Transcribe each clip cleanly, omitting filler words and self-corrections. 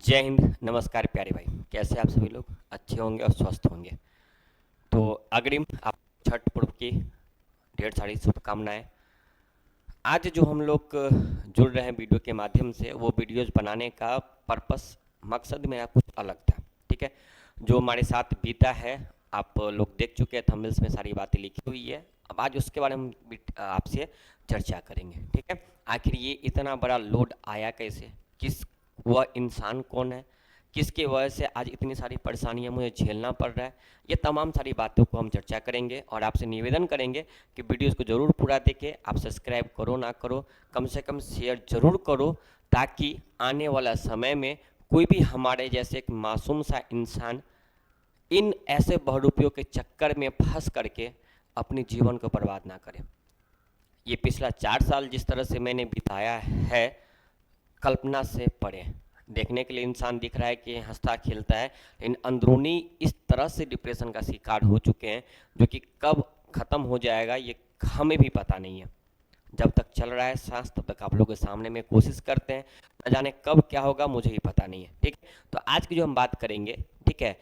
जय हिंद, नमस्कार प्यारे भाई। कैसे आप सभी लोग अच्छे होंगे और स्वस्थ होंगे। तो अग्रिम आप छठ पर्व की ढेर सारी शुभकामनाएं। आज जो हम लोग जुड़ रहे हैं वीडियो के माध्यम से, वो वीडियोस बनाने का पर्पस मकसद मेरा कुछ अलग था। ठीक है, जो हमारे साथ बीता है आप लोग देख चुके हैं, थंबनेल्स में सारी बातें लिखी हुई है। अब आज उसके बारे में हम आपसे चर्चा करेंगे। ठीक है, आखिर ये इतना बड़ा लोड आया कैसे, किस वह इंसान कौन है, किसकी वजह से आज इतनी सारी परेशानियां मुझे झेलना पड़ रहा है, ये तमाम सारी बातों को हम चर्चा करेंगे। और आपसे निवेदन करेंगे कि वीडियोस को जरूर पूरा देखें। आप सब्सक्राइब करो ना करो, कम से कम शेयर जरूर करो, ताकि आने वाला समय में कोई भी हमारे जैसे एक मासूम सा इंसान इन ऐसे बहुरूपियों के चक्कर में फंस करके अपने जीवन को बर्बाद ना करे। ये पिछला 4 साल जिस तरह से मैंने बिताया है, कल्पना से परे। देखने के लिए इंसान दिख रहा है कि हंसता खेलता है, लेकिन अंदरूनी इस तरह से डिप्रेशन का शिकार हो चुके हैं, जो कि कब खत्म हो जाएगा ये हमें भी पता नहीं है। जब तक चल रहा है सांस, तब तक आप लोगों के सामने में कोशिश करते हैं, न जाने कब क्या होगा मुझे ही पता नहीं है। ठीक है, तो आज की जो हम बात करेंगे, ठीक है,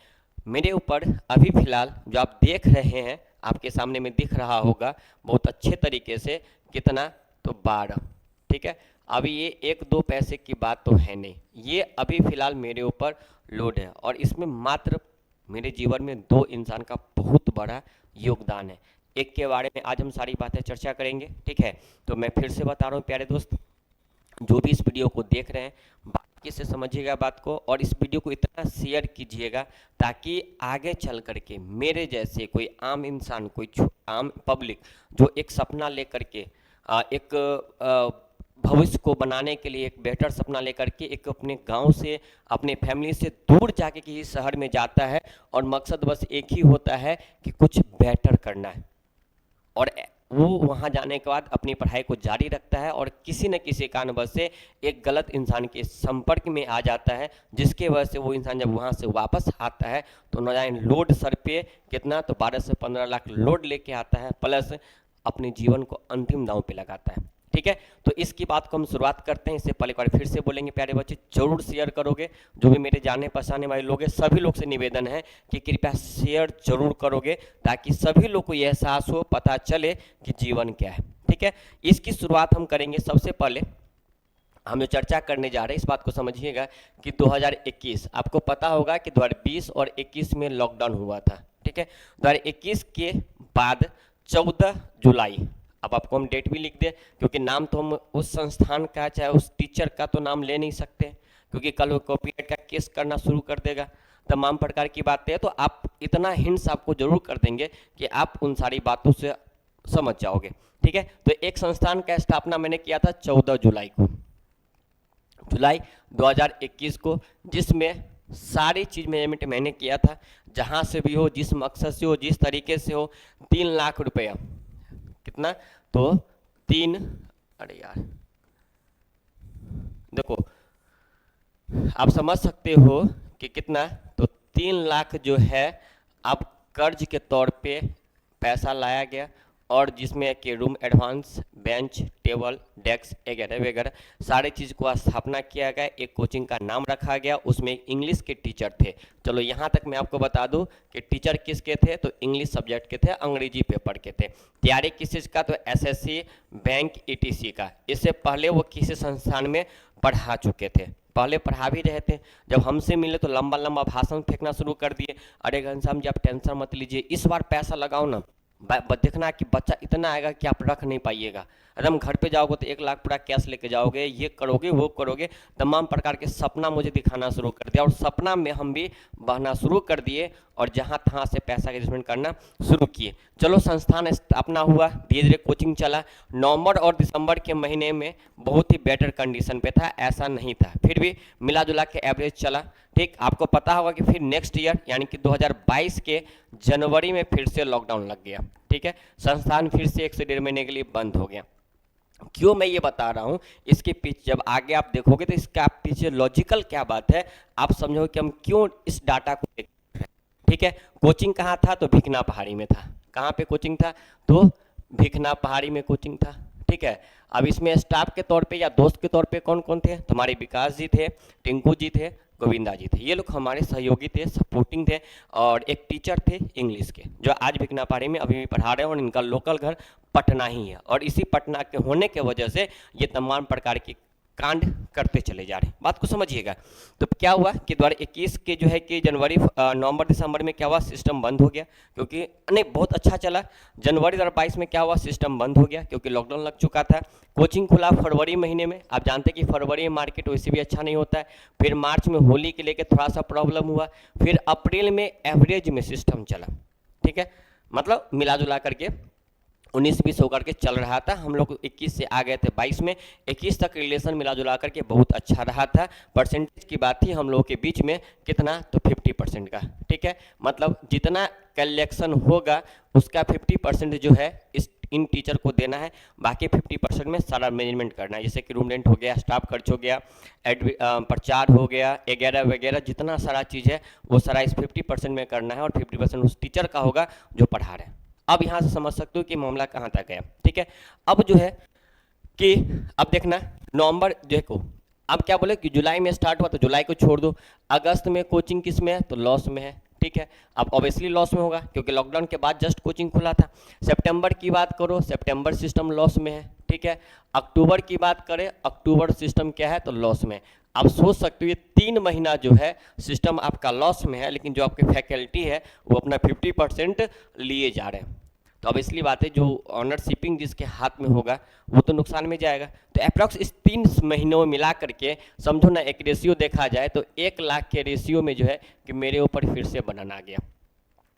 मेरे ऊपर अभी फिलहाल जो आप देख रहे हैं, आपके सामने में दिख रहा होगा बहुत अच्छे तरीके से, कितना तो 12। ठीक है, अभी ये 1-2 पैसे की बात तो है नहीं, ये अभी फिलहाल मेरे ऊपर लोड है, और इसमें मात्र मेरे जीवन में 2 इंसान का बहुत बड़ा योगदान है। एक के बारे में आज हम सारी बातें चर्चा करेंगे। ठीक है, तो मैं फिर से बता रहा हूँ प्यारे दोस्त, जो भी इस वीडियो को देख रहे हैं बाकी से समझिएगा बात को, और इस वीडियो को इतना शेयर कीजिएगा ताकि आगे चल करके मेरे जैसे कोई आम इंसान, कोई आम पब्लिक जो एक सपना लेकर के एक भविष्य को बनाने के लिए, एक बेहतर सपना लेकर के एक अपने गांव से, अपने फैमिली से दूर जाके किसी शहर में जाता है, और मकसद बस एक ही होता है कि कुछ बेहतर करना है, और वो वहाँ जाने के बाद अपनी पढ़ाई को जारी रखता है, और किसी न किसी कारणवश से एक गलत इंसान के संपर्क में आ जाता है, जिसके वजह से वो इंसान जब वहाँ से वापस आता है तो न जाने लोड सर पे कितना तो 12 से 15 लाख लोड लेके आता है, प्लस अपने जीवन को अंतिम दांव पे लगाता है। ठीक है, तो इसकी बात को हम शुरुआत करते हैं। इससे पहले एक बार फिर से बोलेंगे प्यारे बच्चे, जरूर शेयर करोगे। जो भी मेरे जाने पहचाने वाले लोग हैं, सभी लोग से निवेदन है कि कृपया शेयर जरूर करोगे, ताकि सभी लोग को यह एहसास हो, पता चले कि जीवन क्या है। ठीक है, इसकी शुरुआत हम करेंगे। सबसे पहले हम जो चर्चा करने जा रहे हैं, इस बात को समझिएगा कि 2021, आपको पता होगा कि 2020 और 21 में लॉकडाउन हुआ था। ठीक है, 2021 के बाद 14 जुलाई, अब आपको हम डेट भी लिख दें, क्योंकि नाम तो हम उस संस्थान का चाहे उस टीचर का तो नाम ले नहीं सकते, क्योंकि कल वो कॉपीराइट का केस करना शुरू कर देगा, तमाम प्रकार की बातें हैं। तो आप इतना हिंट्स आपको जरूर कर देंगे कि आप उन सारी बातों से समझ जाओगे। ठीक है, तो एक संस्थान का स्थापना मैंने किया था 14 जुलाई को, जुलाई 2021 को, जिसमें सारी चीज मैनेजमेंट मैंने किया था, जहां से भी हो, जिस मकसद से हो, जिस तरीके से हो। 3 लाख रुपया, कितना तो 3, अरे यार देखो, आप समझ सकते हो कि कितना तो 3 लाख जो है अब कर्ज के तौर पे पैसा लाया गया, और जिसमें कि room advance, bench, table, desk वगैरह वगैरह सारी चीज़ को स्थापना किया गया। एक कोचिंग का नाम रखा गया, उसमें इंग्लिश के टीचर थे। चलो यहाँ तक मैं आपको बता दूं कि टीचर किसके थे, तो इंग्लिश सब्जेक्ट के थे, अंग्रेजी पेपर के थे। तैयारी किस चीज़ का, तो एसएससी, बैंक, ईटीसी का। इससे पहले वो किसी संस्थान में पढ़ा चुके थे, पहले पढ़ा भी रहे थे। जब हमसे मिले तो लंबा लंबा भाषण फेंकना शुरू कर दिए। अरे घनश्याम जी, आप टेंशन मत लीजिए, इस बार पैसा लगाओ ना, देखना कि बच्चा इतना आएगा कि आप रख नहीं पाइएगा। एकदम घर पे जाओगे तो 1 लाख पूरा कैश लेके जाओगे, ये करोगे वो करोगे, तमाम प्रकार के सपना मुझे दिखाना शुरू कर दिया, और सपना में हम भी बहना शुरू कर दिए, और जहां तहां से पैसा इन्वेस्टमेंट करना शुरू किए। चलो, संस्थान स्थापना हुआ, धीरे धीरे कोचिंग चला। नवंबर और दिसंबर के महीने में बहुत ही बेटर कंडीशन पे था, ऐसा नहीं था, फिर भी मिला जुला के एवरेज चला। ठीक, आपको पता होगा कि फिर नेक्स्ट ईयर यानी कि 2022 के जनवरी में फिर से लॉकडाउन लग गया। ठीक है, संस्थान फिर से 1 से 1.5 महीने के लिए बंद हो गया। क्यों मैं ये बता रहा हूं, इसके पीछे जब आगे आप देखोगे तो इसका पीछे लॉजिकल क्या बात है, आप समझोगे कि हम क्यों इस डाटा को देख रहे हैं। ठीक है, कोचिंग कहाँ था, तो भिकना पहाड़ी में था। कहाँ पे कोचिंग था, तो भिखना पहाड़ी में कोचिंग था, ठीक है। अब इसमें स्टाफ के तौर पे या दोस्त के तौर पे कौन कौन थे, तुम्हारे विकास जी थे, टिंकू जी थे, गोविंदा जी थे, ये लोग हमारे सहयोगी थे, सपोर्टिंग थे। और एक टीचर थे इंग्लिश के जो आज भिखना पहाड़ी में अभी भी पढ़ा रहे हैं, और इनका लोकल घर पटना ही है, और इसी पटना के होने के वजह से ये तमाम प्रकार की कांड करते चले जा रहे हैं। बात को समझिएगा। तो क्या हुआ कि 2021 के जो है कि जनवरी नवंबर दिसंबर में क्या हुआ, सिस्टम बंद हो गया, क्योंकि नहीं बहुत अच्छा चला। जनवरी 2022 में क्या हुआ, सिस्टम बंद हो गया क्योंकि लॉकडाउन लग चुका था। कोचिंग खुला फरवरी महीने में, आप जानते हैं कि फरवरी में मार्केट वैसे भी अच्छा नहीं होता है। फिर मार्च में होली के लेके थोड़ा सा प्रॉब्लम हुआ, फिर अप्रैल में एवरेज में सिस्टम चला, ठीक है। मतलब मिला जुला करके 19-20 होकर के चल रहा था। हम लोग 21 से आ गए थे 22 में, 21 तक रिलेशन मिला जुला करके बहुत अच्छा रहा था। परसेंटेज की बात थी हम लोगों के बीच में कितना, तो 50% का, ठीक है। मतलब जितना कलेक्शन होगा उसका 50% जो है इस इन टीचर को देना है, बाकी 50% में सारा मैनेजमेंट करना है, जैसे कि रूम रेंट हो गया, स्टाफ खर्च हो गया, प्रचार हो गया, वगैरह वगैरह जितना सारा चीज़ है वो सारा इस 50% में करना है, और 50% उस टीचर का होगा जो पढ़ा रहे हैं। अब यहाँ से समझ सकते हो कि मामला कहाँ तक गया, ठीक है। अब जो है कि अब देखना नवंबर, देखो अब क्या बोले कि जुलाई में स्टार्ट हुआ तो जुलाई को छोड़ दो, अगस्त में कोचिंग किस में है, तो लॉस में है, ठीक है। अब ऑब्वियसली लॉस में होगा क्योंकि लॉकडाउन के बाद जस्ट कोचिंग खुला था। सितंबर की बात करो, सितंबर सिस्टम लॉस में है, ठीक है। अक्टूबर की बात करें, अक्टूबर सिस्टम क्या है, तो लॉस में। आप सोच सकते हो ये 3 महीना जो है सिस्टम आपका लॉस में है, लेकिन जो आपकी फैकल्टी है वो अपना 50% लिए जा रहे हैं। तो अब इसलिए बात है, जो ऑनरशिपिंग जिसके हाथ में होगा वो तो नुकसान में जाएगा। तो अप्रॉक्स इस 3 महीनों में मिला करके समझो ना, एक रेशियो देखा जाए तो 1 लाख के रेशियो में जो है कि मेरे ऊपर फिर से बनन आ गया।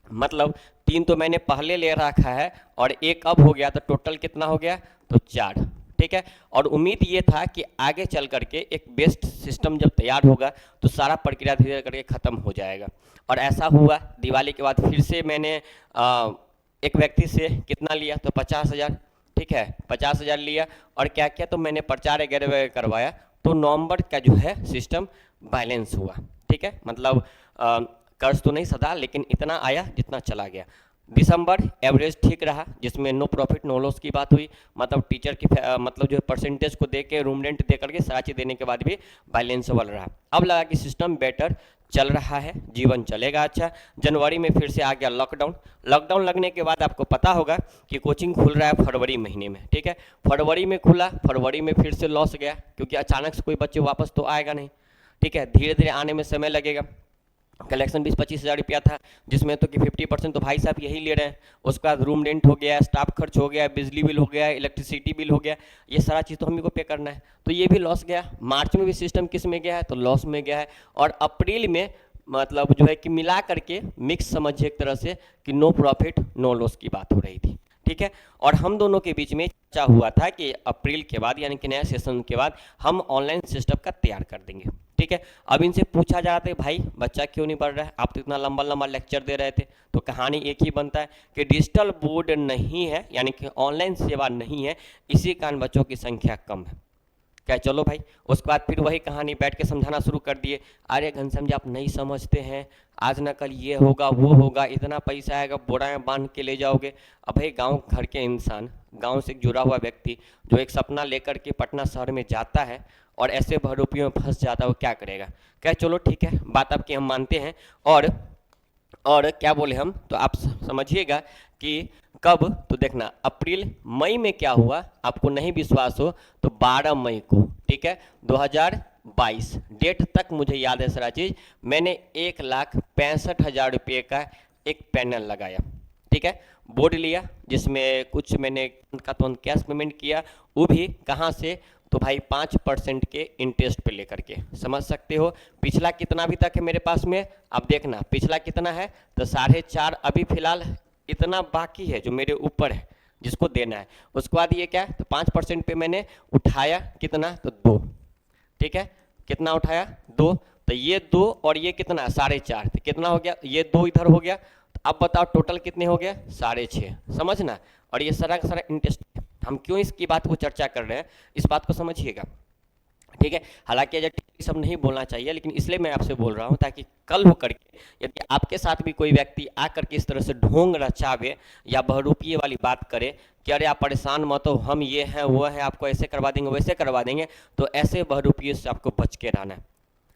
मतलब 3 तो मैंने पहले ले रखा है और 1 अब हो गया, तो टोटल कितना हो गया, तो 4, ठीक है। और उम्मीद ये था कि आगे चल करके एक बेस्ट सिस्टम जब तैयार होगा तो सारा प्रक्रिया धीरे करके खत्म हो जाएगा, और ऐसा हुआ। दिवाली के बाद फिर से मैंने एक व्यक्ति से कितना लिया, तो 50,000, ठीक है, 50,000 लिया, और क्या किया, तो मैंने प्रचार वगैरह करवाया, तो नवंबर का जो है सिस्टम बैलेंस हुआ, ठीक है। मतलब कर्ज तो नहीं सदा, लेकिन इतना आया जितना चला गया। दिसंबर एवरेज ठीक रहा, जिसमें नो प्रॉफिट नो लॉस की बात हुई, मतलब टीचर की मतलब जो परसेंटेज को दे के, रूम रेंट दे करके सारा चीज़ देने के बाद भी बैलेंसेबल रहा। अब लगा कि सिस्टम बेटर चल रहा है, जीवन चलेगा अच्छा। जनवरी में फिर से आ गया लॉकडाउन। लॉकडाउन लगने के बाद आपको पता होगा कि कोचिंग खुल रहा है फरवरी महीने में, ठीक है। फरवरी में खुला, फरवरी में फिर से लॉस गया, क्योंकि अचानक से कोई बच्चे वापस तो आएगा नहीं, ठीक है, धीरे धीरे आने में समय लगेगा। कलेक्शन 20-25 हज़ार रुपया था, जिसमें तो कि 50% तो भाई साहब यही ले रहे हैं। उसके बाद रूम रेंट हो गया, स्टाफ खर्च हो गया, बिजली बिल हो गया, इलेक्ट्रिसिटी बिल हो गया, ये सारा चीज़ तो हम ही को पे करना है, तो ये भी लॉस गया। मार्च में भी सिस्टम किस में गया है, तो लॉस में गया है। और अप्रैल में मतलब जो है कि मिला करके मिक्स समझिए एक तरह से कि नो प्रॉफिट नो लॉस की बात हो रही थी, ठीक है। और हम दोनों के बीच में चर्चा हुआ था कि अप्रैल के बाद यानी कि नया सेशन के बाद हम ऑनलाइन सिस्टम का तैयार कर देंगे, ठीक है। अब इनसे पूछा जा रहा था भाई बच्चा क्यों नहीं पढ़ रहा है, आप तो इतना लंबा लंबा लेक्चर दे रहे थे। तो कहानी एक ही बनता है कि डिजिटल बोर्ड नहीं है, यानी कि ऑनलाइन सेवा नहीं है, इसी कारण बच्चों की संख्या कम है। क्या चलो भाई, उसके बाद फिर वही कहानी बैठ के समझाना शुरू कर दिए। अरे घनश्याम जी आप नहीं समझते हैं, आज ना कल ये होगा वो होगा, इतना पैसा आएगा, बोराएं बांध के ले जाओगे। अब भाई गांव घर के इंसान, गांव से जुड़ा हुआ व्यक्ति जो एक सपना लेकर के पटना शहर में जाता है और ऐसे बहरूपियों में फंस जाता है, वो क्या करेगा। क्या चलो ठीक है, बात आपकी हम मानते हैं। और क्या बोले हम, तो आप समझिएगा कि कब, तो देखना अप्रैल मई में क्या हुआ, आपको नहीं विश्वास हो तो 12 मई को, ठीक है, 2022 डेट तक मुझे याद है सारा चीज़, मैंने 1,65,000 रुपये का एक पैनल लगाया, ठीक है। बोर्ड लिया जिसमें कुछ मैंने का तो कैश पेमेंट किया, वो भी कहाँ से, तो भाई 5% के इंटरेस्ट पे लेकर के, समझ सकते हो। पिछला कितना अभी तक है मेरे पास में, अब देखना पिछला कितना है, तो 4.5 अभी फिलहाल इतना बाकी है जो मेरे ऊपर है जिसको देना है। उसके बाद ये क्या है, तो 5% पे मैंने उठाया कितना, तो 2, ठीक है, कितना उठाया 2, तो ये 2 और ये कितना 4.5, तो कितना हो गया, ये 2 इधर हो गया, तो अब बताओ टोटल कितने हो गया 6.5, समझना। और ये सारा का सारा इंटरेस्ट, हम क्यों इसकी बात को चर्चा कर रहे हैं, इस बात को समझिएगा। ठीक है। हालांकि एज सब नहीं बोलना चाहिए, लेकिन इसलिए मैं आपसे बोल रहा हूं ताकि कल हो करके यदि आपके साथ भी कोई व्यक्ति आकर के इस तरह से ढोंग रचावे या बहरूपिये वाली बात करे कि अरे आप परेशान मत हो, हम ये हैं वो हैं, आपको ऐसे करवा देंगे वैसे करवा देंगे, तो ऐसे बहरूपिये से आपको बच के रहना है।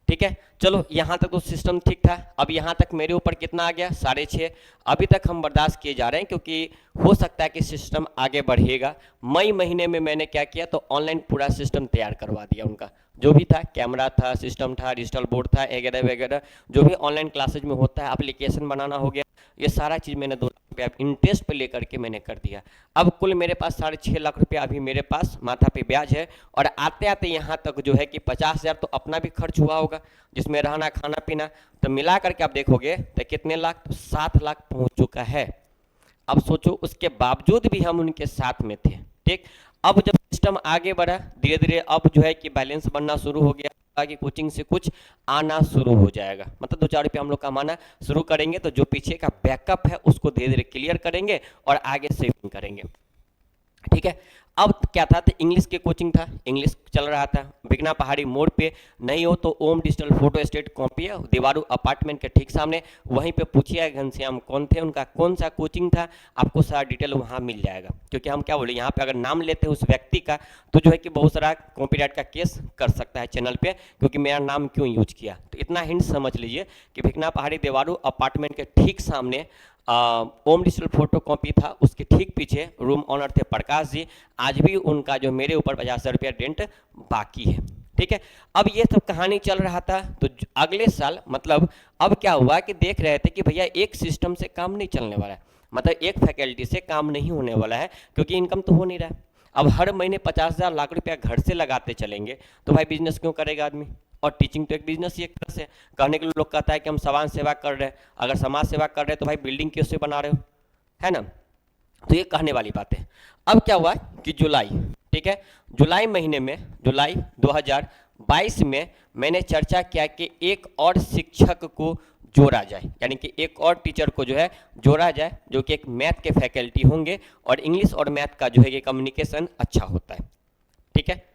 ठीक है, चलो यहाँ तक तो सिस्टम ठीक था। अब यहाँ तक मेरे ऊपर कितना आ गया, 6.5। अभी तक हम बर्दाश्त किए जा रहे हैं क्योंकि हो सकता है कि सिस्टम आगे बढ़ेगा। मई महीने में मैंने क्या किया, तो ऑनलाइन पूरा सिस्टम तैयार करवा दिया उनका, जो भी था, कैमरा था, सिस्टम था, डिजिटल बोर्ड था, वगैरह वगैरह जो भी ऑनलाइन क्लासेज में होता है, एप्लीकेशन बनाना हो गया, ये सारा चीज़ मैंने 2 लाख रुपया इंटरेस्ट पे लेकर के मैंने कर दिया। अब कुल मेरे पास 6.5 लाख रुपया अभी मेरे पास माथा पे ब्याज है, और आते आते यहाँ तक जो है कि 50,000 तो अपना भी खर्च हुआ होगा, जिसमें रहना खाना पीना, तो मिला करके आप देखोगे तो कितने लाख, तो 7 लाख पहुंच चुका है। अब सोचो, उसके बावजूद भी हम उनके साथ में थे। ठीक, अब जब सिस्टम आगे बढ़ा धीरे धीरे, अब जो है कि बैलेंस बनना शुरू हो गया कि कोचिंग से कुछ आना शुरू हो जाएगा, मतलब 2-4 रुपये हम लोग कमाना शुरू करेंगे, तो जो पीछे का बैकअप है उसको धीरे धीरे क्लियर करेंगे और आगे सेविंग करेंगे। ठीक है, अब क्या था, तो इंग्लिश के कोचिंग था, इंग्लिश चल रहा था बिगना पहाड़ी मोड़ पे, नहीं हो तो ओम डिजिटल फोटो स्टेट कॉपी है, दीवारू अपार्टमेंट के ठीक सामने, वहीं पे पूछिए घनश्याम कौन थे, उनका कौन सा कोचिंग था, आपको सारा डिटेल वहाँ मिल जाएगा। क्योंकि हम क्या बोले, यहाँ पे अगर नाम लेते हैं उस व्यक्ति का तो जो है कि बहुत सारा कॉपीराइट का केस कर सकता है चैनल पे, क्योंकि मेरा नाम क्यों यूज किया। तो इतना हिंट समझ लीजिए कि भिकना पहाड़ी देवारू अपार्टमेंट के ठीक सामने ओम डिजिटल फोटो कॉपी था, उसके ठीक पीछे रूम ऑनर थे प्रकाश जी। आज भी उनका जो मेरे ऊपर 50,000 रुपया रेंट बाकी है। ठीक है, अब ये सब कहानी चल रहा था, तो अगले साल मतलब अब क्या हुआ कि देख रहे थे कि भैया एक सिस्टम से काम नहीं चलने वाला है, मतलब एक फैकल्टी से काम नहीं होने वाला है, क्योंकि इनकम तो हो नहीं रहा है। अब हर महीने 50,000 लाख रुपया घर से लगाते चलेंगे तो भाई बिजनेस क्यों करेगा आदमी। और टीचिंग तो एक बिजनेस ही एक तरह से, कहने के लिए लोग कहता है कि हम समाज सेवा कर रहे हैं, अगर समाज सेवा कर रहे हैं तो भाई बिल्डिंग क्यों से बना रहे हो, है ना। तो ये कहने वाली बात है। अब क्या हुआ कि जुलाई, ठीक है, जुलाई महीने में, जुलाई 2022 में मैंने चर्चा किया कि एक और शिक्षक को जोड़ा जाए, यानी कि एक और टीचर को जो है जोड़ा जाए, जो कि एक मैथ के फैकल्टी होंगे, और इंग्लिश और मैथ का जो है कि कम्युनिकेशन अच्छा होता है। ठीक है,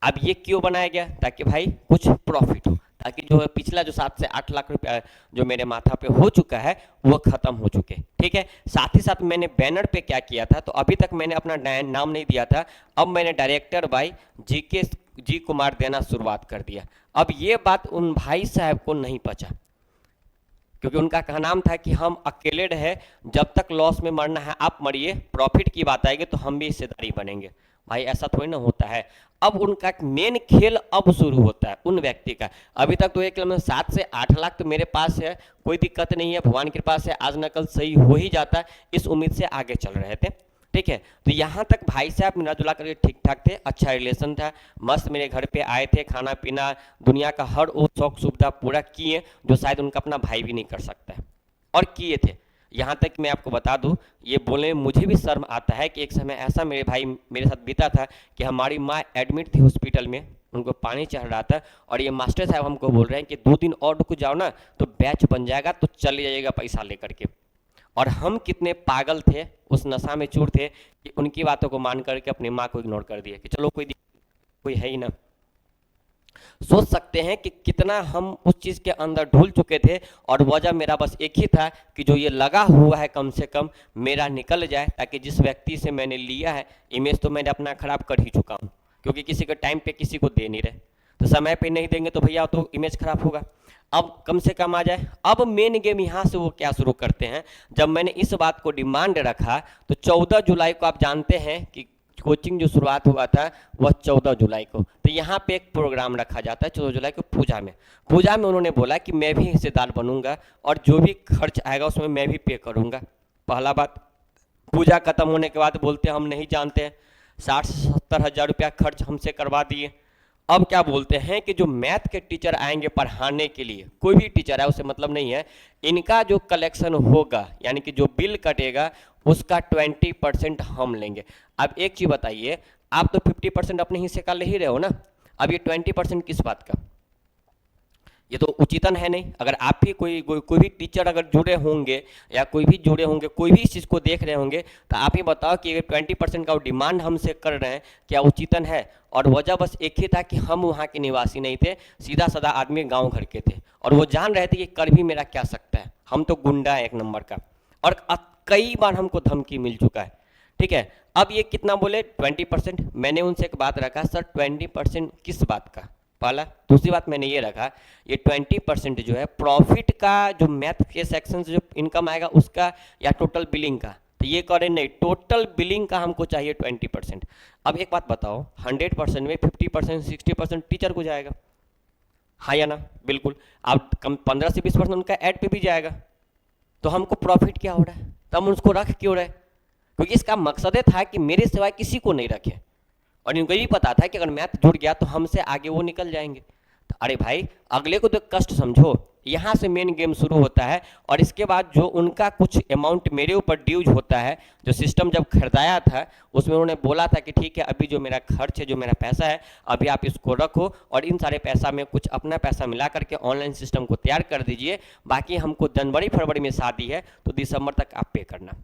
अब ये क्यों बनाया गया, ताकि भाई कुछ प्रॉफिट हो, ताकि जो पिछला जो 7 से 8 लाख रुपया जो मेरे माथा पे हो चुका है वो खत्म हो चुके। ठीक है, साथ ही साथ मैंने बैनर पे क्या किया था, तो अभी तक मैंने अपना नाम नहीं दिया था, अब मैंने डायरेक्टर बाई जी कुमार देना शुरुआत कर दिया। अब ये बात उन भाई साहब को नहीं पचा, क्योंकि उनका नाम था कि हम अकेले रहे, जब तक लॉस में मरना है आप मरिए, प्रॉफिट की बात आएगी तो हम भी हिस्सेदारी बनेंगे। भाई ऐसा थोड़ी ना होता है। अब उनका मेन खेल अब शुरू होता है उन व्यक्ति का। अभी तक तो एक 7 से 8 लाख तो मेरे पास है, कोई दिक्कत नहीं है, भगवान की कृपा से आज न कल सही हो ही जाता है, इस उम्मीद से आगे चल रहे थे। ठीक है, तो यहाँ तक भाई साहब मिला जुला करके ठीक ठाक थे, अच्छा रिलेशन था, मस्त मेरे घर पे आए थे, खाना पीना दुनिया का हर वो शौक सुविधा पूरा किए जो शायद उनका अपना भाई भी नहीं कर सकता है, और किए थे। यहाँ तक मैं आपको बता दूं, ये बोलने में मुझे भी शर्म आता है कि एक समय ऐसा मेरे भाई मेरे साथ बीता था कि हमारी माँ एडमिट थी हॉस्पिटल में, उनको पानी चढ़ रहा था, और ये मास्टर साहब हमको बोल रहे हैं कि 2 दिन और रुक जाओ ना तो बैच बन जाएगा, तो चले जाइएगा पैसा लेकर के। और हम कितने पागल थे, उस नशा में चूर थे कि उनकी बातों को मान करके अपनी माँ को इग्नोर कर दिया कि चलो कोई है ही ना। सोच सकते हैं कि कितना हम उस चीज़ के अंदर ढूल चुके थे, और वजह मेरा बस एक ही था कि जो ये लगा हुआ है कम से कम मेरा निकल जाए, ताकि जिस व्यक्ति से मैंने लिया है इमेज तो मैंने अपना खराब कर ही चुका हूँ, क्योंकि किसी के टाइम पे किसी को दे नहीं रहे, तो समय पे नहीं देंगे तो भैया तो इमेज खराब होगा। अब कम से कम आ जाए। अब मेन गेम यहाँ से वो क्या शुरू करते हैं, जब मैंने इस बात को डिमांड रखा तो 14 जुलाई को आप जानते हैं कि कोचिंग जो शुरुआत हुआ था वह 14 जुलाई को, तो यहाँ पे एक प्रोग्राम रखा जाता है 14 जुलाई को पूजा में उन्होंने बोला कि मैं भी हिस्सेदार बनूंगा, और जो भी खर्च आएगा उसमें मैं भी पे करूंगा। पहला बात, पूजा खत्म होने के बाद बोलते हम नहीं जानते हैं, 60 से 70 हज़ार रुपया खर्च हमसे करवा दिए। अब क्या बोलते हैं कि जो मैथ के टीचर आएंगे पढ़ाने के लिए, कोई भी टीचर है उसे मतलब नहीं है, इनका जो कलेक्शन होगा यानी कि जो बिल कटेगा उसका 20% हम लेंगे। अब एक चीज बताइए, आप तो 50% अपने हिस्से का ले ही रहे हो ना, अब ये 20% किस बात का, ये तो उचितन है नहीं। अगर आप भी कोई भी टीचर अगर जुड़े होंगे या कोई भी जुड़े होंगे, कोई भी इस चीज़ को देख रहे होंगे, तो आप ही बताओ कि 20% का डिमांड हमसे कर रहे हैं, क्या उचितन है? और वजह बस एक ही था कि हम वहाँ के निवासी नहीं थे, सीधा साधा आदमी गाँव घर के थे, और वो जान रहे थे कि कर भी मेरा क्या सकता है, हम तो गुंडा है एक नंबर का। और कई बार हमको धमकी मिल चुका है, ठीक है। अब ये कितना बोले 20%। मैंने उनसे एक बात रखा, सर 20% किस बात का? पहला। दूसरी बात मैंने ये रखा, ये 20% जो है प्रॉफिट का, जो मैथ के सेक्शन से जो इनकम आएगा उसका, या टोटल बिलिंग का? तो ये करें नहीं, टोटल बिलिंग का हमको चाहिए 20%। अब एक बात बताओ, 100% में 50% 60% टीचर को जाएगा, हाँ या ना? बिल्कुल। अब कम 15 से 20% उनका ऐड पे भी जाएगा, तो हमको प्रॉफिट क्या हो रहा है? तो हम उसको रख क्यों रहे? क्योंकि इसका मकसद था कि मेरे सिवाय किसी को नहीं रखे, और इनको भी पता था कि अगर मैथ जुड़ गया तो हमसे आगे वो निकल जाएंगे। तो अरे भाई, अगले को तो कष्ट समझो, यहाँ से मेन गेम शुरू होता है। और इसके बाद जो उनका कुछ अमाउंट मेरे ऊपर ड्यूज होता है, जो सिस्टम जब खरीदाया था उसमें उन्होंने बोला था कि ठीक है, अभी जो मेरा खर्च है, जो मेरा पैसा है, अभी आप इसको रखो, और इन सारे पैसा में कुछ अपना पैसा मिला करके ऑनलाइन सिस्टम को तैयार कर दीजिए, बाकी हमको जनवरी फरवरी में शादी है तो दिसंबर तक आप पे करना।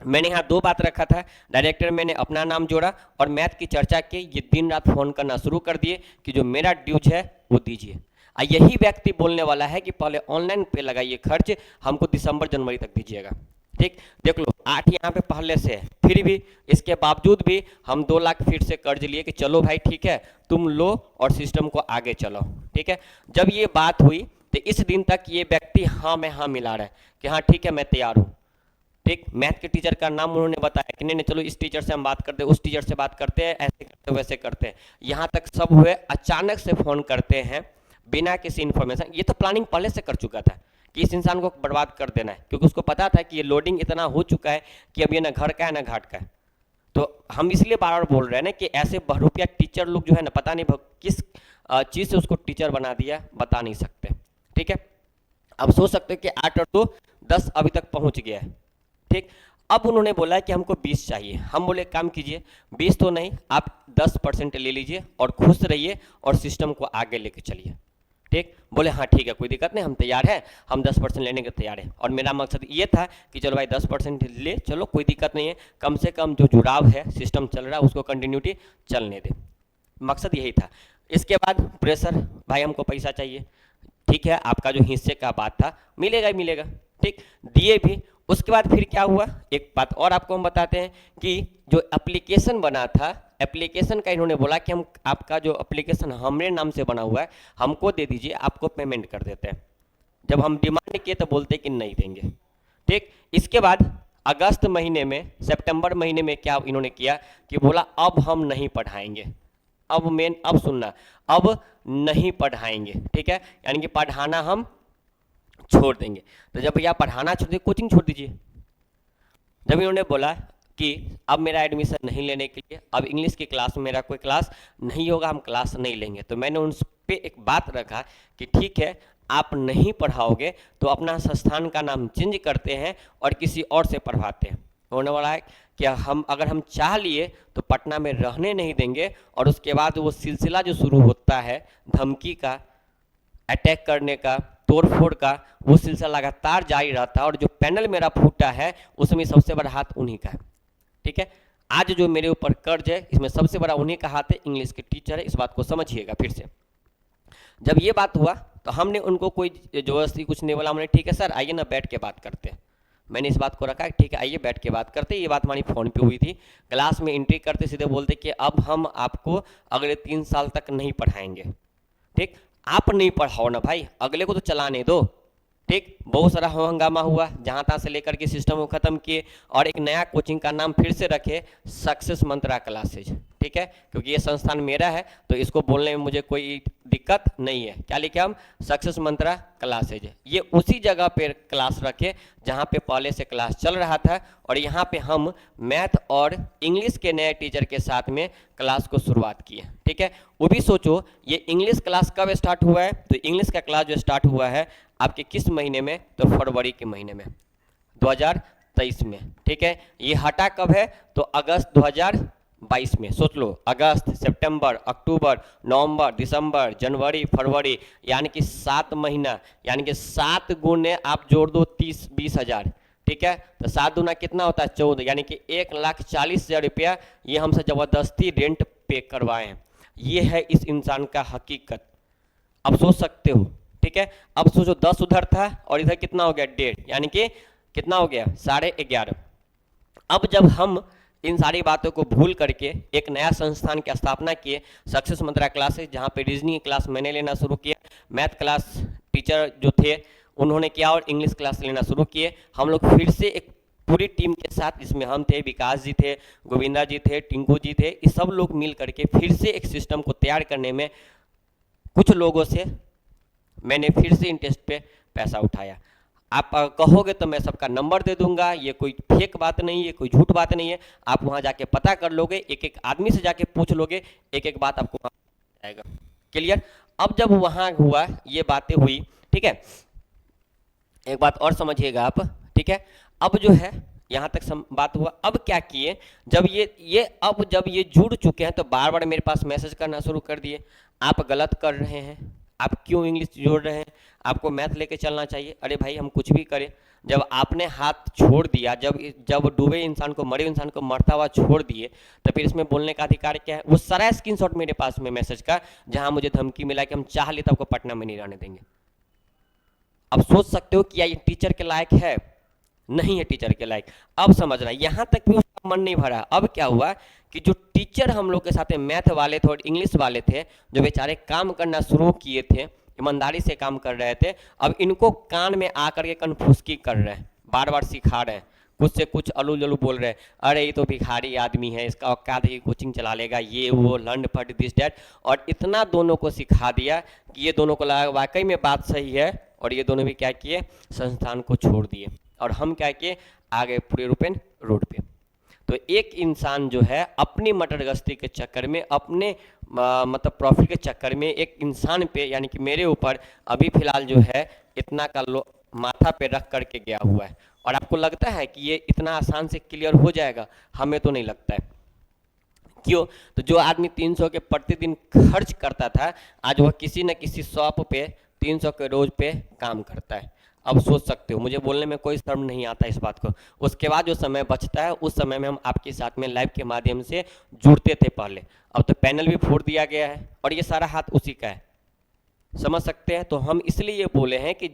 मैंने यहाँ दो बात रखा था, डायरेक्टर मैंने अपना नाम जोड़ा और मैथ की चर्चा की, ये दिन रात फोन करना शुरू कर दिए कि जो मेरा ड्यूज है वो दीजिए। यही व्यक्ति बोलने वाला है कि पहले ऑनलाइन पे लगाइए खर्च, हमको दिसंबर जनवरी तक दीजिएगा। ठीक, देख लो 8 यहाँ पे पहले से है, फिर भी इसके बावजूद भी हम 2 लाख फिर से कर्ज लिए कि चलो भाई ठीक है, तुम लो और सिस्टम को आगे चलो। ठीक है, जब ये बात हुई तो इस दिन तक ये व्यक्ति हाँ में हाँ मिला रहा है कि हाँ ठीक है मैं तैयार हूँ। ठीक, मैथ के टीचर का नाम उन्होंने बताया कि नहीं नहीं चलो इस टीचर से हम बात करते हैं, उस टीचर से बात करते हैं, ऐसे करते हैं वैसे करते हैं। यहाँ तक सब हुए, अचानक से फोन करते हैं बिना किसी इन्फॉर्मेशन। ये तो प्लानिंग पहले से कर चुका था कि इस इंसान को बर्बाद कर देना है, क्योंकि उसको पता था कि ये लोडिंग इतना हो चुका है कि अब ये ना घर का है ना घाट का है। तो हम इसलिए बार बार बोल रहे हैं ना कि ऐसे बहुरूपिया टीचर लोग जो है ना, पता नहीं किस चीज़ से उसको टीचर बना दिया, बता नहीं सकते। ठीक है, अब सोच सकते कि 8 और 2 10 अभी तक पहुंच गया है। ठीक, अब उन्होंने बोला कि हमको 20 चाहिए। हम बोले काम कीजिए, 20 तो नहीं, आप 10% ले लीजिए और खुश रहिए और सिस्टम को आगे लेके चलिए। ठीक, बोले हाँ ठीक है कोई दिक्कत नहीं, हम तैयार हैं, हम 10% लेने के तैयार हैं। और मेरा मकसद ये था कि चलो भाई 10% ले चलो, कोई दिक्कत नहीं है, कम से कम जो जुड़ाव है, सिस्टम चल रहा है, उसको कंटिन्यूटी चलने दे। मकसद यही था। इसके बाद प्रेशर, भाई हमको पैसा चाहिए। ठीक है, आपका जो हिस्से का बात था मिलेगा ही मिलेगा। ठीक, दिए भी। उसके बाद फिर क्या हुआ, एक बात और आपको हम बताते हैं कि जो एप्लीकेशन बना था, एप्लीकेशन का इन्होंने बोला कि हम आपका जो एप्लीकेशन हमारे नाम से बना हुआ है हमको दे दीजिए, आपको पेमेंट कर देते हैं। जब हम डिमांड किए तो बोलते कि नहीं देंगे। ठीक, इसके बाद अगस्त महीने में, सितंबर महीने में क्या इन्होंने किया कि बोला अब हम नहीं पढ़ाएंगे। अब मेन, अब सुनना, अब नहीं पढ़ाएंगे। ठीक है, यानी कि पढ़ाना हम छोड़ देंगे। तो जब भैया पढ़ाना छोड़ दीजिए, कोचिंग छोड़ दीजिए। जब इन्होंने बोला कि अब मेरा एडमिशन नहीं लेने के लिए, अब इंग्लिश की क्लास में मेरा कोई क्लास नहीं होगा, हम क्लास नहीं लेंगे, तो मैंने उन पे एक बात रखा कि ठीक है, आप नहीं पढ़ाओगे तो अपना संस्थान का नाम चेंज करते हैं और किसी और से पढ़वाते हैं। होने वाला है कि अगर हम चाह लिए तो पटना में रहने नहीं देंगे, और उसके बाद वो सिलसिला जो शुरू होता है धमकी का, अटैक करने का, तोड़फोड़ का, वो सिलसिला लगातार जारी रहता है। और जो पैनल मेरा फूटा है उसमें सबसे बड़ा हाथ उन्हीं का है। ठीक है, आज जो मेरे ऊपर कर्ज है इसमें सबसे बड़ा उन्हीं का हाथ है, इंग्लिश के टीचर है, इस बात को समझिएगा। फिर से जब ये बात हुआ तो हमने उनको कोई जबरदस्ती कुछ नहीं बोला, हमने ठीक है सर आइए ना बैठ के बात करते हैं। मैंने इस बात को रखा ठीक है आइए बैठ के बात करते। ये बात हमारी फ़ोन पे हुई थी। क्लास में एंट्री करते सीधे बोलते कि अब हम आपको अगले 3 साल तक नहीं पढ़ाएंगे। ठीक, आप नहीं पढ़ाओ ना भाई, अगले को तो चलाने दो। ठीक, बहुत सारा हंगामा हुआ, जहाँ तहाँ से लेकर के सिस्टम को ख़त्म किए और एक नया कोचिंग का नाम फिर से रखे, सक्सेस मंत्रा क्लासेज। ठीक है, क्योंकि ये संस्थान मेरा है तो इसको बोलने में मुझे कोई दिक्कत नहीं है। क्या लिखे हम, सक्सेस मंत्रा क्लासेज। ये उसी जगह पे क्लास रखे जहाँ पे पहले से क्लास चल रहा था, और यहाँ पे हम मैथ और इंग्लिश के नए टीचर के साथ में क्लास को शुरुआत किए। ठीक है, वो भी सोचो ये इंग्लिश क्लास कब स्टार्ट हुआ है, तो इंग्लिश का क्लास जो स्टार्ट हुआ है आपके किस महीने में, तो फरवरी के महीने में 2023 में। ठीक है, ये हटा कब है, तो अगस्त 2022 2022 में। सोच लो, अगस्त, सितंबर, अक्टूबर, नवंबर, दिसंबर, जनवरी, फरवरी, यानी कि 7 महीना, यानी कि 7 गुने आप जोड़ दो 30-20 हज़ार, ठीक है। तो 7 दूना कितना होता है 14, यानी कि 1,40,000 रुपया ये हमसे ज़बरदस्ती रेंट पे करवाए हैं। ये है इस इंसान का हकीकत। अब सोच सकते हो, ठीक है। अब सोचो 10 उधर था और इधर कितना हो गया 1.5, यानी कि कितना हो गया 11.5। अब जब हम इन सारी बातों को भूल करके एक नया संस्थान की स्थापना किए, सक्सेस मंत्रा क्लासेस, जहाँ पे रीजनिंग क्लास मैंने लेना शुरू किया, मैथ क्लास टीचर जो थे उन्होंने किया और इंग्लिश क्लास लेना शुरू किए। हम लोग फिर से एक पूरी टीम के साथ, जिसमें हम थे, विकास जी थे, गोविंदा जी थे, टिंकू जी थे, ये सब लोग मिल करके फिर से एक सिस्टम को तैयार करने में कुछ लोगों से मैंने फिर से इंटरेस्ट पे पैसा उठाया। आप कहोगे तो मैं सबका नंबर दे दूंगा, ये कोई फेक बात नहीं है, कोई झूठ बात नहीं है। आप वहाँ जाके पता कर लोगे, एक एक आदमी से जाके पूछ लोगे, एक एक बात आपको आएगा। क्लियर। अब जब वहाँ हुआ, ये बातें हुई, ठीक है, एक बात और समझिएगा आप, ठीक है। अब जो है यहाँ तक बात हुआ। अब क्या किए, जब अब जब ये जुड़ चुके हैं तो बार बार मेरे पास मैसेज करना शुरू कर दिए, आप गलत कर रहे हैं, आप क्यों इंग्लिश जोड़ रहे हैं, आपको मैथ लेके चलना चाहिए। अरे भाई, हम कुछ भी करें, जब आपने हाथ छोड़ दिया, जब डूबे इंसान को, मरे इंसान को मरता हुआ छोड़ दिए, तो फिर इसमें बोलने का अधिकार क्या है। वो सारा स्क्रीनशॉट मेरे पास में मैसेज का, जहां मुझे धमकी मिला कि हम चाह ले तो आपको पटना में नहीं रहने देंगे। अब सोच सकते हो कि या ये टीचर के लायक है, नहीं है टीचर के लायक। अब समझना, यहां तक भी उसका मन नहीं भरा। अब क्या हुआ कि जो टीचर हम लोग के साथ मैथ वाले थे और इंग्लिश वाले थे, जो बेचारे काम करना शुरू किए थे, ईमानदारी से काम कर रहे थे, अब इनको कान में आकर के कन्फुसकी कर रहे हैं, बार बार सिखा रहे हैं, कुछ से कुछ अलू जलू बोल रहे हैं। अरे ये तो भिखारी आदमी है, इसका औकात है कि कोचिंग चला लेगा, ये वो लंड फट दिस डैट। और इतना दोनों को सिखा दिया कि ये दोनों को लगा वाकई में बात सही है, और ये दोनों भी क्या किए, संस्थान को छोड़ दिए। और हम क्या किए, आ गए पूरे रूपेण रोड पे। तो एक इंसान जो है अपनी मटर गश्ती के चक्कर में, अपने मतलब प्रॉफिट के चक्कर में, एक इंसान पे यानी कि मेरे ऊपर अभी फिलहाल जो है इतना का माथा पे रख करके गया हुआ है। और आपको लगता है कि ये इतना आसान से क्लियर हो जाएगा? हमें तो नहीं लगता है। क्यों? तो जो आदमी 300 के प्रतिदिन खर्च करता था, आज वह किसी न किसी शॉप पे 300 के रोज पे काम करता है। अब सोच सकते हो, मुझे बोलने में कोई शर्म नहीं आता इस बात को। उसके बाद जो समय बचता है, उस समय में हम आपके साथ में लाइव के माध्यम से जुड़ते थे पहले। अब तो पैनल भी फोड़ दिया गया है और ये सारा हाथ उसी का है, समझ सकते हैं। तो हम इसलिए ये बोले हैं कि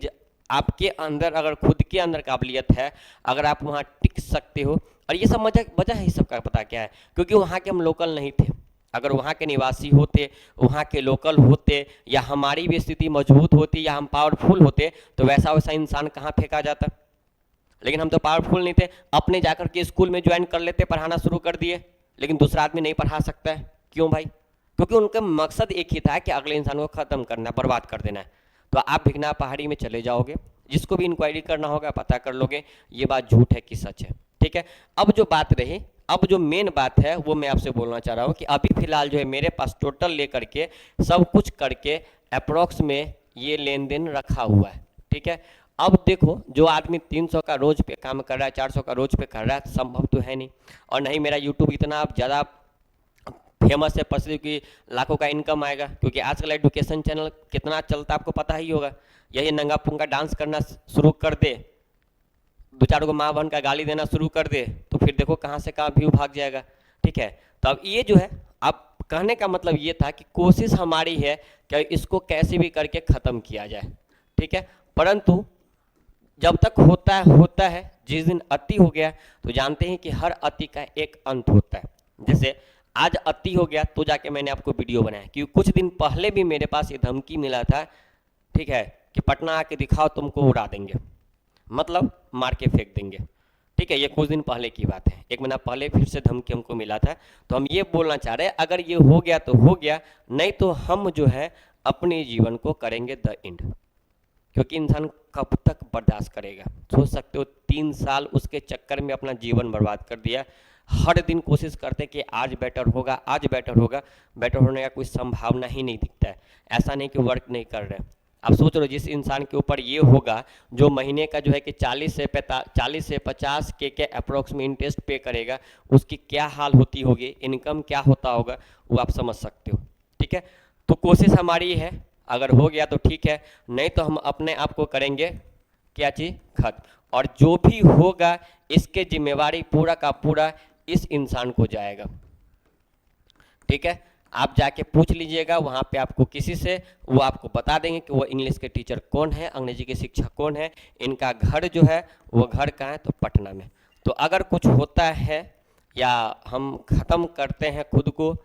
आपके अंदर अगर खुद के अंदर काबिलियत है, अगर आप वहाँ टिक सकते हो। और ये सब वजह है, इस सब का पता क्या है? क्योंकि वहाँ के हम लोकल नहीं थे। अगर वहाँ के निवासी होते, वहाँ के लोकल होते, या हमारी भी स्थिति मजबूत होती, या हम पावरफुल होते, तो वैसा वैसा इंसान कहाँ फेंका जाता। लेकिन हम तो पावरफुल नहीं थे, अपने जाकर के स्कूल में ज्वाइन कर लेते, पढ़ाना शुरू कर दिए। लेकिन दूसरा आदमी नहीं पढ़ा सकता है, क्यों भाई? क्योंकि उनका मकसद एक ही था कि अगले इंसान को ख़त्म करना, बर्बाद कर देना है। तो आप भिगना पहाड़ी में चले जाओगे, जिसको भी इंक्वायरी करना होगा पता कर लोगे ये बात झूठ है कि सच है, ठीक है। अब जो बात रही, अब जो मेन बात है वो मैं आपसे बोलना चाह रहा हूँ कि अभी फिलहाल जो है मेरे पास टोटल लेकर के सब कुछ करके अप्रोक्स में ये लेन देन रखा हुआ है, ठीक है। अब देखो, जो आदमी 300 का रोज पे काम कर रहा है, 400 का रोज पे कर रहा है, संभव तो है नहीं। और नहीं मेरा यूट्यूब इतना ज़्यादा फेमस है, प्रसिद्ध कि लाखों का इनकम आएगा। क्योंकि आजकल एजुकेशन चैनल कितना चलता आपको पता ही होगा। यही नंगा पुंगा डांस करना शुरू कर दे, दो चार को माँ बहन का गाली देना शुरू कर दे, तो फिर देखो कहाँ से कहाँ व्यू भाग जाएगा, ठीक है। तो अब ये जो है, अब कहने का मतलब ये था कि कोशिश हमारी है कि इसको कैसे भी करके ख़त्म किया जाए, ठीक है। परंतु जब तक होता है, जिस दिन अति हो गया तो जानते हैं कि हर अति का एक अंत होता है। जैसे आज अति हो गया तो जाके मैंने आपको वीडियो बनाया, क्योंकि कुछ दिन पहले भी मेरे पास ये धमकी मिला था, ठीक है, कि पटना आके दिखाओ तुमको उड़ा देंगे, मतलब मार के फेंक देंगे, ठीक है। ये कुछ दिन पहले की बात है, 1 महीना पहले फिर से धमकी हमको मिला था। तो हम ये बोलना चाह रहे हैं, अगर ये हो गया तो हो गया, नहीं तो हम जो है अपने जीवन को करेंगे द एंड। क्योंकि इंसान कब तक बर्दाश्त करेगा? सोच सकते हो, 3 साल उसके चक्कर में अपना जीवन बर्बाद कर दिया। हर दिन कोशिश करते कि आज बेटर होगा, आज बेटर होगा, बेटर होने का कोई संभावना ही नहीं दिखता है। ऐसा नहीं कि वर्क नहीं कर रहे, आप सोच रहे हो जिस इंसान के ऊपर ये होगा, जो महीने का जो है कि 40 से 50 के अप्रोक्स में इंटरेस्ट पे करेगा, उसकी क्या हाल होती होगी, इनकम क्या होता होगा, वो आप समझ सकते हो। ठीक है, तो कोशिश हमारी है, अगर हो गया तो ठीक है, नहीं तो हम अपने आप को करेंगे क्या चीज़, खत्म। और जो भी होगा इसके जिम्मेवारी पूरा का पूरा इस इंसान को जाएगा। ठीक है, आप जाके पूछ लीजिएगा वहाँ पे आपको किसी से, वो आपको बता देंगे कि वो इंग्लिश के टीचर कौन है, अंग्रेजी के शिक्षक कौन है, इनका घर जो है वो घर कहाँ है, तो पटना में। तो अगर कुछ होता है या हम ख़त्म करते हैं खुद को,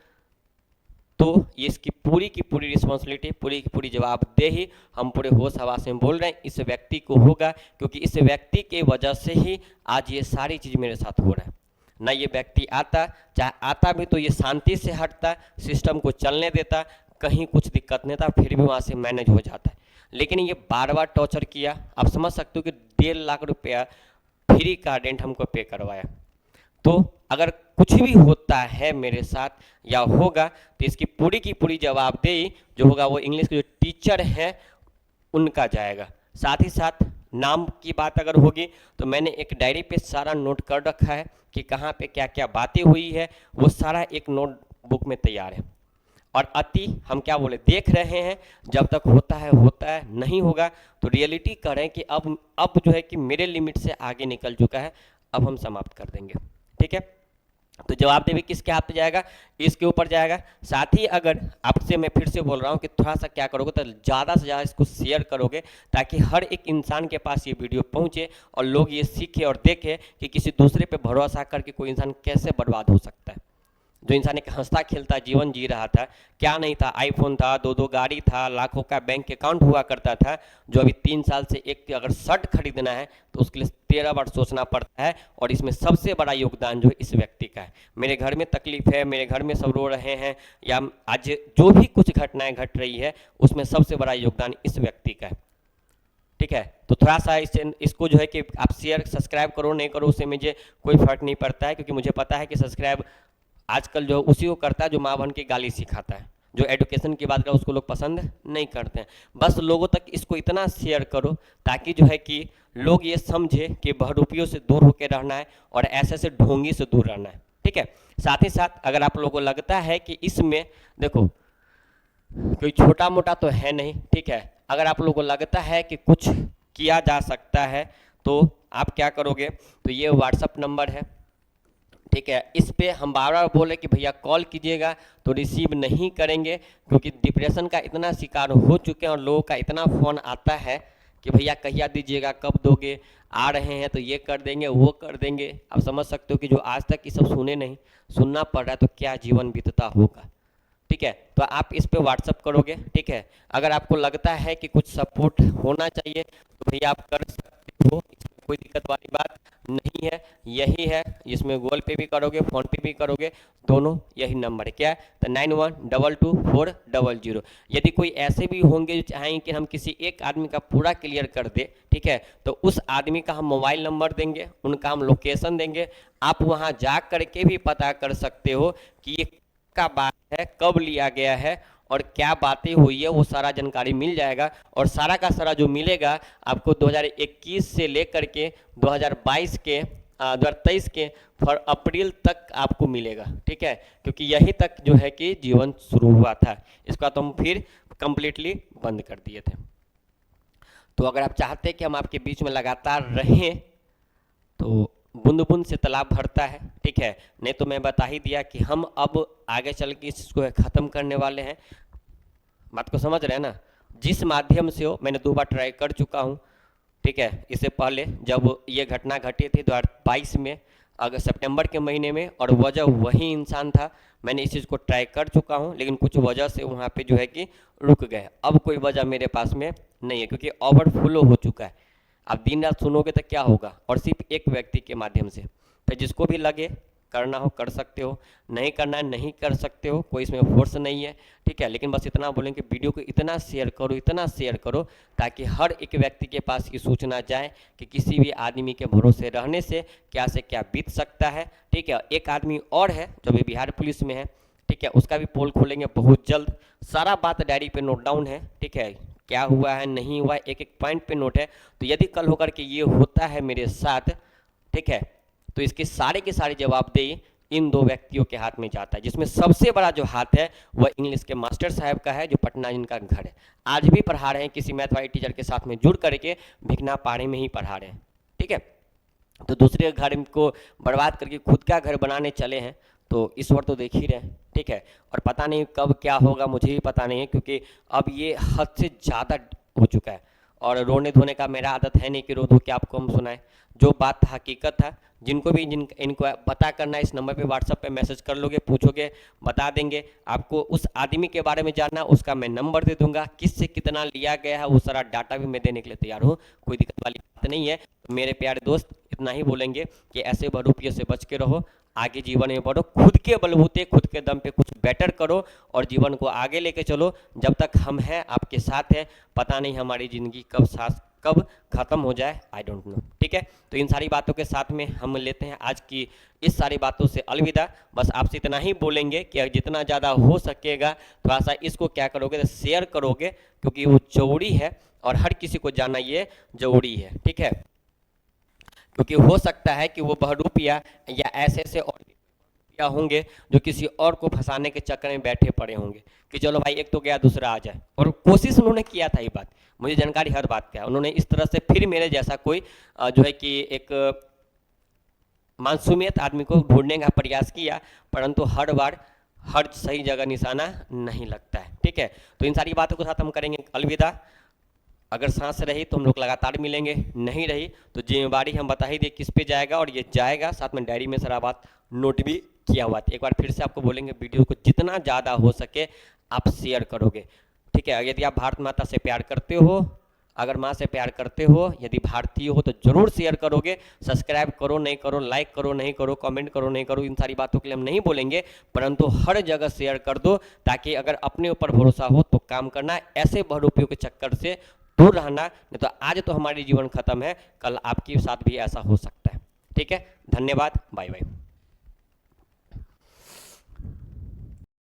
तो ये इसकी पूरी की पूरी रिस्पॉन्सिबिलिटी, पूरी की पूरी जवाबदेही हम पूरे होश हवास में बोल रहे हैं इस व्यक्ति को होगा, क्योंकि इस व्यक्ति के वजह से ही आज ये सारी चीज़ मेरे साथ हो रहा है। ना ये व्यक्ति आता, चाहे आता भी तो ये शांति से हटता, सिस्टम को चलने देता, कहीं कुछ दिक्कत नहीं था, फिर भी वहाँ से मैनेज हो जाता है। लेकिन ये बार बार टॉर्चर किया, आप समझ सकते हो कि 1.5 लाख रुपया फ्री का रेंट हमको पे करवाया। तो अगर कुछ भी होता है मेरे साथ या होगा, तो इसकी पूरी की पूरी जवाबदेही जो होगा वो इंग्लिश के जो टीचर हैं उनका जाएगा। साथ ही साथ नाम की बात अगर होगी तो मैंने एक डायरी पे सारा नोट कर रखा है कि कहाँ पे क्या क्या बातें हुई है, वो सारा एक नोट बुक में तैयार है। और अति हम क्या बोले, देख रहे हैं, जब तक होता है, नहीं होगा तो रियलिटी करें कि अब जो है कि मेरे लिमिट से आगे निकल चुका है, अब हम समाप्त कर देंगे। ठीक है, तो जवाबदेही किसके हाथ में जाएगा, इसके ऊपर जाएगा। साथ ही अगर आपसे मैं फिर से बोल रहा हूँ कि थोड़ा सा क्या करोगे, तो ज़्यादा से ज़्यादा इसको शेयर करोगे, ताकि हर एक इंसान के पास ये वीडियो पहुँचे और लोग ये सीखे और देखें कि किसी दूसरे पे भरोसा करके कोई इंसान कैसे बर्बाद हो सकता है। जो इंसान एक हंसता खेलता जीवन जी रहा था, क्या नहीं था, आईफोन था, 2 गाड़ी था, लाखों का बैंक अकाउंट हुआ करता था, जो अभी 3 साल से एक अगर शर्ट खरीदना है तो उसके लिए 13 बार सोचना पड़ता है। और इसमें सबसे बड़ा योगदान जो है इस व्यक्ति का है। मेरे घर में तकलीफ है, मेरे घर में सब रो रहे हैं, या आज जो भी कुछ घटनाएं घट रही है उसमें सबसे बड़ा योगदान इस व्यक्ति का है। ठीक है, तो थोड़ा सा इसको जो है कि आप शेयर सब्सक्राइब करो नहीं करो उससे मुझे कोई फर्क नहीं पड़ता है, क्योंकि मुझे पता है कि सब्सक्राइब आजकल जो उसी को करता है जो माँ बहन की गाली सिखाता है, जो एडुकेशन की बात करें उसको लोग पसंद नहीं करते हैं। बस लोगों तक इसको इतना शेयर करो ताकि जो है कि लोग ये समझे कि बहरूपियों से दूर होकर रहना है और ऐसे से ढोंगी से दूर रहना है। ठीक है, साथ ही साथ अगर आप लोगों को लगता है कि इसमें देखो कोई छोटा मोटा तो है नहीं, ठीक है, अगर आप लोगों को लगता है कि कुछ किया जा सकता है तो आप क्या करोगे, तो ये व्हाट्सअप नंबर है, ठीक है, इस पे हम बार बार बोले कि भैया कॉल कीजिएगा तो रिसीव नहीं करेंगे, क्योंकि डिप्रेशन का इतना शिकार हो चुके हैं और लोगों का इतना फ़ोन आता है कि भैया कहिया दीजिएगा, कब दोगे, आ रहे हैं तो ये कर देंगे वो कर देंगे। आप समझ सकते हो कि जो आज तक ये सब सुने नहीं, सुनना पड़ रहा है, तो क्या जीवन बीतता होगा। ठीक है, तो आप इस पे व्हाट्सअप करोगे। ठीक है, अगर आपको लगता है कि कुछ सपोर्ट होना चाहिए तो भैया आप कर सकते हो, इसमें कोई दिक्कत वाली बात नहीं है। यही है, इसमें गूगल पे भी करोगे, फ़ोन पे भी करोगे, दोनों यही नंबर है। क्या है, तो 91222400। यदि कोई ऐसे भी होंगे जो चाहेंगे कि हम किसी एक आदमी का पूरा क्लियर कर दे, ठीक है, तो उस आदमी का हम मोबाइल नंबर देंगे, उनका हम लोकेशन देंगे, आप वहाँ जा करके भी पता कर सकते हो कि ये का बात है, कब लिया गया है और क्या बातें हुई है, वो सारा जानकारी मिल जाएगा। और सारा का सारा जो मिलेगा आपको 2021 से लेकर के 2022 के 2023 के अप्रैल तक आपको मिलेगा। ठीक है, क्योंकि यही तक जो है कि जीवन शुरू हुआ था, इसका तो हम फिर कंप्लीटली बंद कर दिए थे। तो अगर आप चाहते हैं कि हम आपके बीच में लगातार रहें तो बूंद बूंद से तालाब भरता है। ठीक है, नहीं तो मैं बता ही दिया कि हम अब आगे चल के इसको ख़त्म करने वाले हैं। बात को समझ रहे हैं ना, जिस माध्यम से हो, मैंने 2 बार ट्राई कर चुका हूँ। ठीक है, इससे पहले जब ये घटना घटी थी 2022 में, अगर सितंबर के महीने में, और वजह वही इंसान था, मैंने इस चीज़ को ट्राई कर चुका हूँ, लेकिन कुछ वजह से वहाँ पे जो है कि रुक गए। अब कोई वजह मेरे पास में नहीं है, क्योंकि ओवरफ्लो हो चुका है। आप दिन रात सुनोगे तो क्या होगा, और सिर्फ एक व्यक्ति के माध्यम से। तो जिसको भी लगे करना हो कर सकते हो, नहीं करना है नहीं कर सकते हो, कोई इसमें फोर्स नहीं है। ठीक है, लेकिन बस इतना बोलेंगे वीडियो को इतना शेयर करो, इतना शेयर करो, ताकि हर एक व्यक्ति के पास ये सूचना जाए कि किसी भी आदमी के भरोसे रहने से क्या बीत सकता है। ठीक है, एक आदमी और है जो भी बिहार पुलिस में है, ठीक है, उसका भी पोल खोलेंगे बहुत जल्द। सारा बात डायरी पे नोट डाउन है। ठीक है, क्या हुआ है नहीं हुआ है, एक एक पॉइंट पे नोट है। तो यदि कल होकर के ये होता है मेरे साथ, ठीक है, तो इसके सारे के सारे जवाबदेही इन दो व्यक्तियों के हाथ में जाता है, जिसमें सबसे बड़ा जो हाथ है वह इंग्लिश के मास्टर साहब का है, जो पटना जिनका घर है, आज भी पढ़ा रहे हैं किसी मैथ वाली टीचर के साथ में जुड़ करके, भिखना पहाड़ी में ही पढ़ा रहे हैं, ठीक है। तो दूसरे घर को बर्बाद करके खुद का घर बनाने चले हैं, तो ईश्वर तो देख ही रहे हैं, ठीक है। और पता नहीं कब क्या होगा, मुझे भी पता नहीं है, क्योंकि अब ये हद से ज़्यादा हो चुका है। और रोने धोने का मेरा आदत है नहीं कि रो धो के आपको हम सुनाए, जो बात था हकीकत था। जिनको भी इनको पता करना है, इस नंबर पे व्हाट्सएप पे मैसेज कर लोगे, पूछोगे, बता देंगे। आपको उस आदमी के बारे में जानना, उसका मैं नंबर दे दूंगा, किससे कितना लिया गया है वो सारा डाटा भी मैं देने के लिए तैयार हूँ, कोई दिक्कत वाली बात नहीं है। मेरे प्यारे दोस्त इतना ही बोलेंगे कि ऐसे बहरूपियों से बच के रहो, आगे जीवन में बढ़ो, खुद के बलबूते खुद के दम पे कुछ बेटर करो और जीवन को आगे लेके चलो। जब तक हम हैं, आपके साथ हैं, पता नहीं हमारी ज़िंदगी कब खत्म हो जाए, आई डोंट नो, ठीक है। तो इन सारी बातों के साथ में हम लेते हैं आज की इस सारी बातों से अलविदा। बस आपसे इतना ही बोलेंगे कि जितना ज़्यादा हो सकेगा थोड़ा सा इसको क्या करोगे, तो शेयर करोगे, क्योंकि वो जरूरी है और हर किसी को जानना ये जरूरी है, ठीक है। क्योंकि हो सकता है कि वो बहरूपिया या ऐसे ऐसे और या होंगे जो किसी और को फंसाने के चक्कर में बैठे पड़े होंगे कि चलो भाई एक तो गया दूसरा आ जाए, और कोशिश उन्होंने किया था। ये बात मुझे जानकारी हर बात का है, उन्होंने इस तरह से फिर मेरे जैसा कोई जो है कि एक मासूमियत आदमी को ढूंढने का प्रयास किया, परंतु हर बार हर सही जगह निशाना नहीं लगता है, ठीक है। तो इन सारी बातों के साथ हम करेंगे अलविदा। अगर सांस रही तो हम लोग लगातार मिलेंगे, नहीं रही तो जिम्मेवारी हम बता ही दे किस पे जाएगा, और ये जाएगा साथ में डायरी में सारा बात नोट भी किया हुआ था। एक बार फिर से आपको बोलेंगे, वीडियो को जितना ज़्यादा हो सके आप शेयर करोगे, ठीक है। यदि आप भारत माता से प्यार करते हो, अगर माँ से प्यार करते हो, यदि भारतीय हो, तो जरूर शेयर करोगे। सब्सक्राइब करो नहीं करो, लाइक करो नहीं करो, कमेंट करो नहीं करो, इन सारी बातों के लिए हम नहीं बोलेंगे, परंतु हर जगह शेयर कर दो, ताकि अगर अपने ऊपर भरोसा हो तो काम करना, ऐसे बहरूपियों के चक्कर से दूर रहना। नहीं तो आज तो हमारी जीवन खत्म है, कल आपके साथ भी ऐसा हो सकता है, ठीक है। धन्यवाद, बाय बाय।